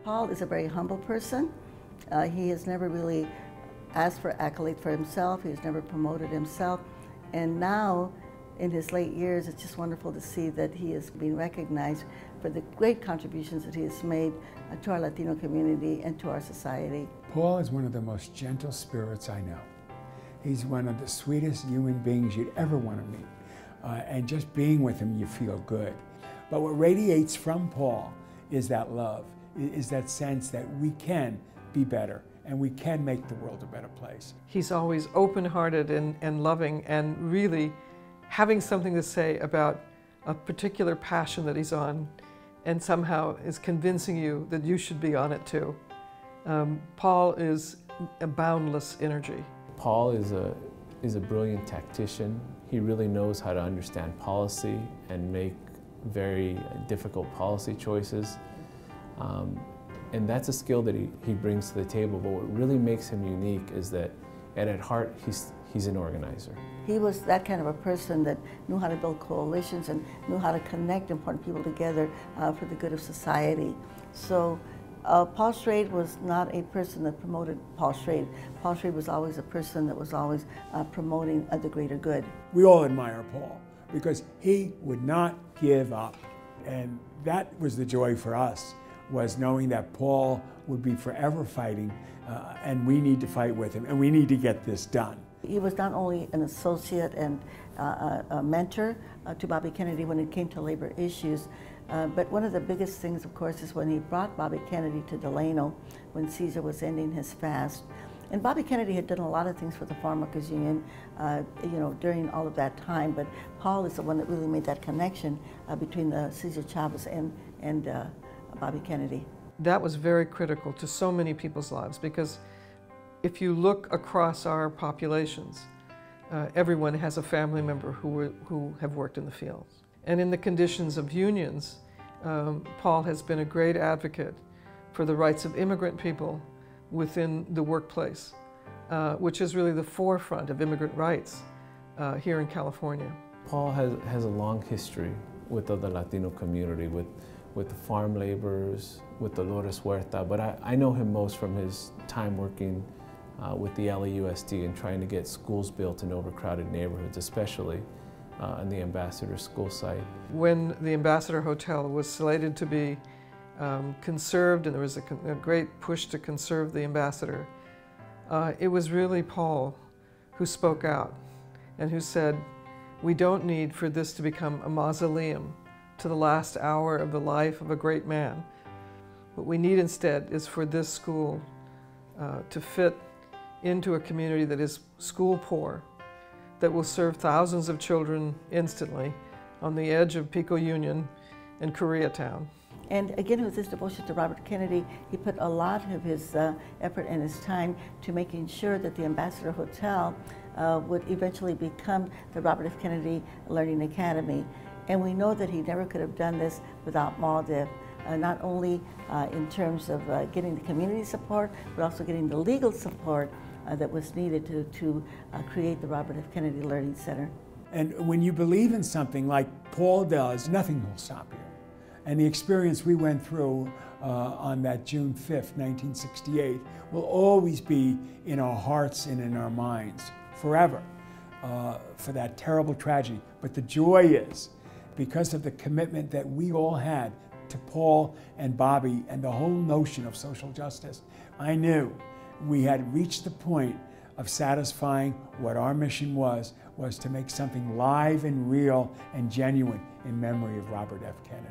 Paul is a very humble person. He has never really asked for accolade for himself. He's never promoted himself. And now, in his late years, it's just wonderful to see that he is being recognized for the great contributions that he has made to our Latino community and to our society. Paul is one of the most gentle spirits I know. He's one of the sweetest human beings you'd ever want to meet. And just being with him, you feel good. But what radiates from Paul is that love, is that sense that we can be better and we can make the world a better place. He's always open-hearted and loving, and really having something to say about a particular passion that he's on, and somehow is convincing you that you should be on it too. Paul is a boundless energy. Paul is a brilliant tactician. He really knows how to understand policy and make very difficult policy choices. And that's a skill that he brings to the table, but what really makes him unique is that at heart, he's an organizer. He was that kind of a person that knew how to build coalitions and knew how to connect important people together for the good of society. So Paul Schrade was not a person that promoted Paul Schrade. Paul Schrade was always a person that was always promoting the greater good. We all admire Paul because he would not give up. And that was the joy for us, was knowing that Paul would be forever fighting, and we need to fight with him, and we need to get this done. He was not only an associate and a mentor to Bobby Kennedy when it came to labor issues, but one of the biggest things, of course, is when he brought Bobby Kennedy to Delano when Caesar was ending his fast. And Bobby Kennedy had done a lot of things for the Farm Workers Union, during all of that time, but Paul is the one that really made that connection between Cesar Chavez and Bobby Kennedy. That was very critical to so many people's lives, because if you look across our populations, everyone has a family member who have worked in the fields. And in the conditions of unions, Paul has been a great advocate for the rights of immigrant people within the workplace, which is really the forefront of immigrant rights here in California. Paul has a long history with the Latino community, with the farm laborers, with Dolores Huerta, but I know him most from his time working with the LAUSD and trying to get schools built in overcrowded neighborhoods, especially on the Ambassador school site. When the Ambassador Hotel was slated to be conserved, and there was a great push to conserve the Ambassador, it was really Paul who spoke out and who said, we don't need for this to become a mausoleum to the last hour of the life of a great man. What we need instead is for this school to fit into a community that is school poor, that will serve thousands of children instantly on the edge of Pico Union and Koreatown. And again, with his devotion to Robert Kennedy, he put a lot of his effort and his time to making sure that the Ambassador Hotel would eventually become the Robert F. Kennedy Learning Academy. And we know that he never could have done this without MALDEF, not only in terms of getting the community support, but also getting the legal support that was needed to create the Robert F. Kennedy Learning Center. And when you believe in something like Paul does, nothing will stop you. And the experience we went through on that June 5th, 1968, will always be in our hearts and in our minds forever for that terrible tragedy. But the joy is, because of the commitment that we all had to Paul and Bobby and the whole notion of social justice, I knew we had reached the point of satisfying what our mission was to make something live and real and genuine in memory of Robert F. Kennedy.